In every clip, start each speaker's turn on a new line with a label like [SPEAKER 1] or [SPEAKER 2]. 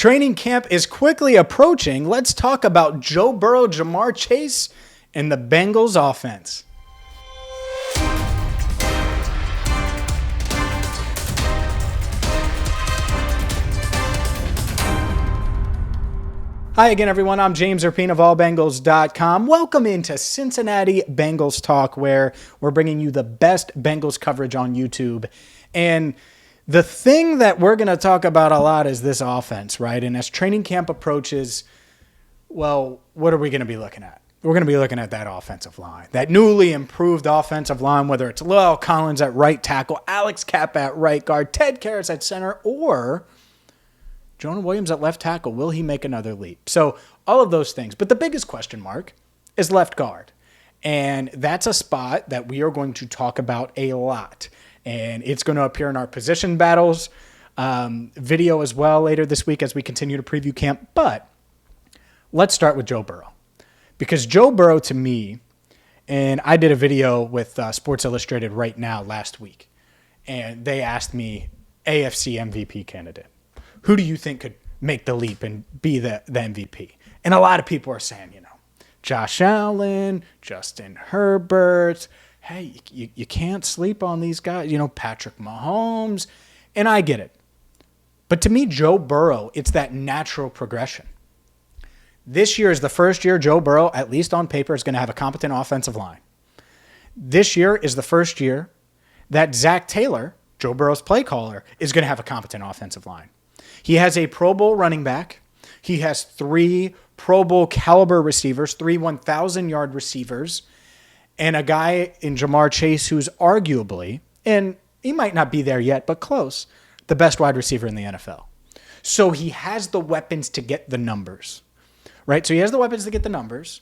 [SPEAKER 1] Training camp is quickly approaching. Let's talk about Joe Burrow, Jamar Chase, and the Bengals offense. Hi again, everyone. I'm James Rapien of allbengals.com. Welcome into Cincinnati Bengals Talk, where we're bringing you the best Bengals coverage on YouTube. And the thing that we're going to talk about a lot is this offense, right? And as training camp approaches, well, what are we going to be looking at? We're going to be looking at that offensive line, that newly improved offensive line, whether it's Lyle Collins at right tackle, Alex Kapp at right guard, Ted Karras at center, or Jonah Williams at left tackle. Will he make another leap? So all of those things. But the biggest question mark is left guard. And that's a spot that we are going to talk about a lot. And it's going to appear in our position battles video as well later this week as we continue to preview camp. But let's start with Joe Burrow. Because Joe Burrow, to me, and I did a video with Sports Illustrated right now last week, and they asked me, AFC MVP candidate, who do you think could make the leap and be the MVP? And a lot of people are saying, Josh Allen, Justin Herbert. Hey, you can't sleep on these guys. Patrick Mahomes. And I get it. But to me, Joe Burrow, it's that natural progression. This year is the first year Joe Burrow, at least on paper, is going to have a competent offensive line. This year is the first year that Zach Taylor, Joe Burrow's play caller, is going to have a competent offensive line. He has a Pro Bowl running back. He has 3 Pro Bowl caliber receivers, 3 1,000-yard receivers, and a guy in Jamar Chase who's arguably, and he might not be there yet, but close, the best wide receiver in the NFL. So he has the weapons to get the numbers, right? So he has the weapons to get the numbers.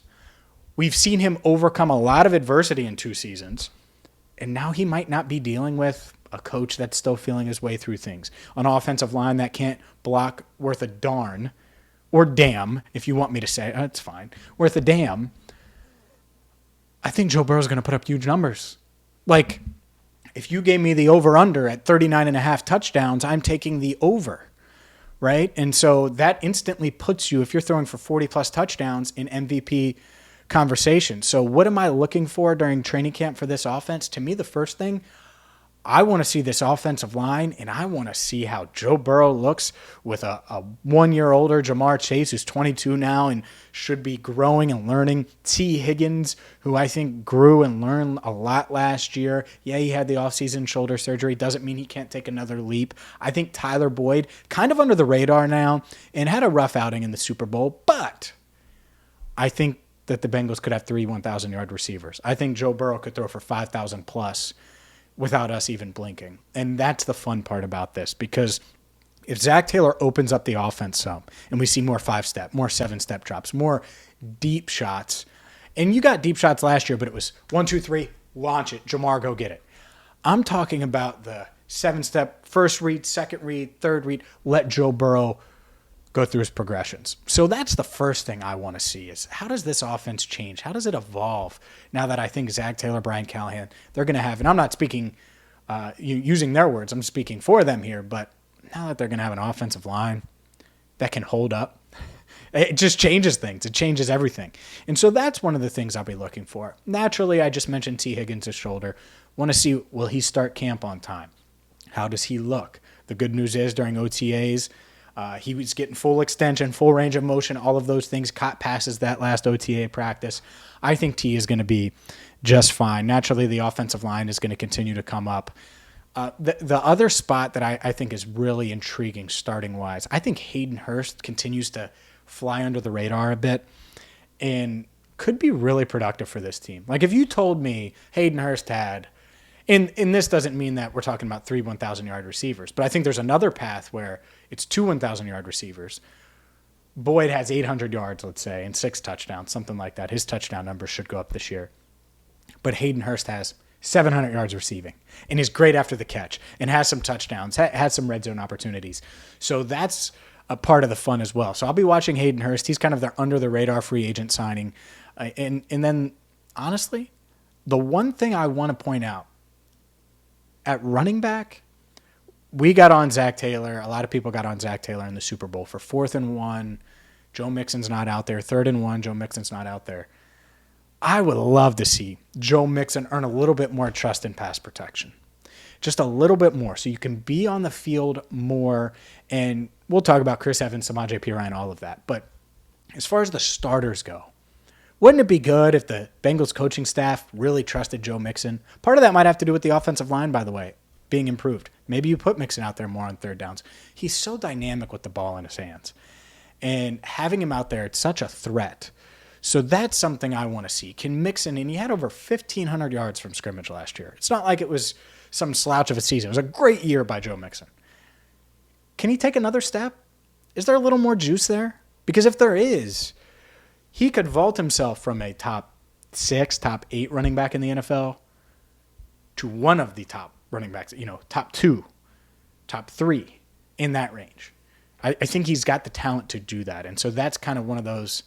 [SPEAKER 1] We've seen him overcome a lot of adversity in 2 seasons, and now he might not be dealing with a coach that's still feeling his way through things. An offensive line that can't block worth a darn, or damn, if you want me to say, it's fine, worth a damn. I think Joe Burrow's going to put up huge numbers. Like, if you gave me the over-under at 39.5 touchdowns, I'm taking the over, right? And so that instantly puts you, if you're throwing for 40-plus touchdowns, in MVP conversation. So what am I looking for during training camp for this offense? To me, the first thing, I want to see this offensive line, and I want to see how Joe Burrow looks with a 1 year older Jamar Chase, who's 22 now and should be growing and learning. T. Higgins, who I think grew and learned a lot last year. Yeah, he had the offseason shoulder surgery. Doesn't mean he can't take another leap. I think Tyler Boyd, kind of under the radar now, and had a rough outing in the Super Bowl, but I think that the Bengals could have 3 1,000-yard receivers. I think Joe Burrow could throw for 5,000 plus without us even blinking. And that's the fun part about this, because if Zach Taylor opens up the offense some and we see more 5-step, more 7-step drops, more deep shots, and you got deep shots last year, but it was 1, 2, 3, launch it, Jamar, go get it. I'm talking about the 7-step, first read, second read, third read, let Joe Burrow go through his progressions. So that's the first thing I want to see is, how does this offense change? How does it evolve now that I think Zach Taylor, Brian Callahan, they're going to have, and I'm not speaking using their words, I'm speaking for them here, but now that they're going to have an offensive line that can hold up, it just changes things. It changes everything. And so that's one of the things I'll be looking for. Naturally, I just mentioned T. Higgins' shoulder. Want to see, will he start camp on time? How does he look? The good news is during OTAs, he was getting full extension, full range of motion, all of those things, caught passes that last OTA practice. I think T is going to be just fine. Naturally, the offensive line is going to continue to come up. The other spot that I think is really intriguing starting-wise, I think Hayden Hurst continues to fly under the radar a bit and could be really productive for this team. Like, if you told me Hayden Hurst had, and this doesn't mean that we're talking about 3 1,000-yard receivers, but I think there's another path where it's 2 1,000-yard receivers. Boyd has 800 yards, let's say, and 6 touchdowns, something like that. His touchdown numbers should go up this year. But Hayden Hurst has 700 yards receiving and is great after the catch and has some touchdowns, has some red zone opportunities. So that's a part of the fun as well. So I'll be watching Hayden Hurst. He's kind of their under-the-radar free agent signing. And then, honestly, the one thing I want to point out, at running back, we got on Zach Taylor. A lot of people got on Zach Taylor in the Super Bowl for 4th and 1. Joe Mixon's not out there. 3rd and 1, Joe Mixon's not out there. I would love to see Joe Mixon earn a little bit more trust in pass protection. Just a little bit more so you can be on the field more. And we'll talk about Chris Evans, Samaje Perine, all of that. But as far as the starters go, wouldn't it be good if the Bengals coaching staff really trusted Joe Mixon? Part of that might have to do with the offensive line, by the way, being improved. Maybe you put Mixon out there more on 3rd downs. He's so dynamic with the ball in his hands. And having him out there, it's such a threat. So that's something I want to see. Can Mixon, and he had over 1,500 yards from scrimmage last year. It's not like it was some slouch of a season. It was a great year by Joe Mixon. Can he take another step? Is there a little more juice there? Because if there is, he could vault himself from a top 6, top 8 running back in the NFL to one of the top running backs, top 2, top 3 in that range. I think he's got the talent to do that. And so that's kind of one of those,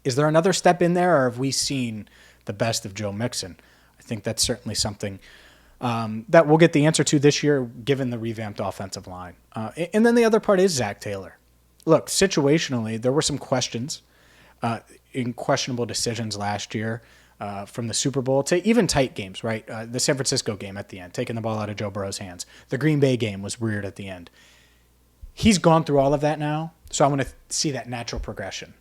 [SPEAKER 1] is there another step in there, or have we seen the best of Joe Mixon? I think that's certainly something that we'll get the answer to this year, given the revamped offensive line. And then the other part is Zach Taylor. Look, situationally, there were some questions in questionable decisions last year from the Super Bowl to even tight games, right? The San Francisco game at the end, taking the ball out of Joe Burrow's hands. The Green Bay game was weird at the end. He's gone through all of that now, so I want to see that natural progression,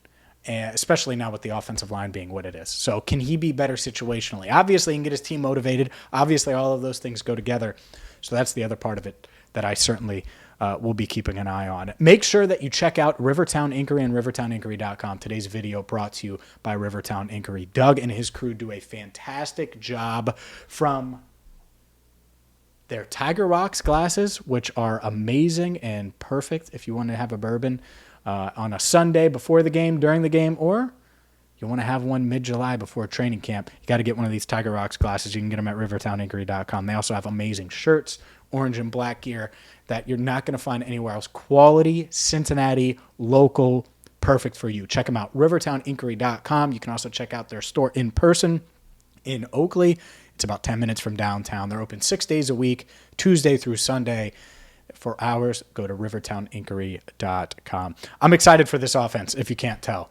[SPEAKER 1] especially now with the offensive line being what it is. So can he be better situationally? Obviously, he can get his team motivated. Obviously, all of those things go together. So that's the other part of it that I certainly will be keeping an eye on. Make sure that you check out Rivertown Inkery and rivertowninkery.com. Today's video brought to you by Rivertown Inkery. Doug and his crew do a fantastic job from their Tiger Rocks glasses, which are amazing and perfect if you want to have a bourbon on a Sunday before the game, during the game, or you want to have one mid-July before training camp. You got to get one of these Tiger Rocks glasses. You can get them at rivertowninkery.com. They also have amazing shirts, orange and black gear that you're not going to find anywhere else. Quality, Cincinnati, local, perfect for you. Check them out, rivertowninkery.com. You can also check out their store in person in Oakley. It's about 10 minutes from downtown. They're open 6 days a week, Tuesday through Sunday. For hours, go to rivertowninkery.com. I'm excited for this offense, if you can't tell.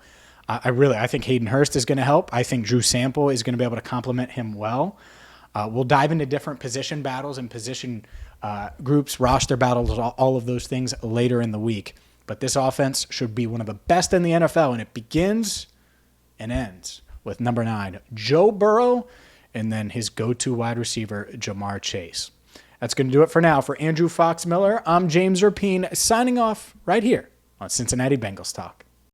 [SPEAKER 1] I think Hayden Hurst is going to help. I think Drew Sample is going to be able to complement him well. We'll dive into different position battles and position groups, roster battles, all of those things later in the week. But this offense should be one of the best in the NFL, and it begins and ends with number 9, Joe Burrow, and then his go-to wide receiver, Jamar Chase. That's going to do it for now. For Andrew Fox Miller, I'm James Rapien, signing off right here on Cincinnati Bengals Talk.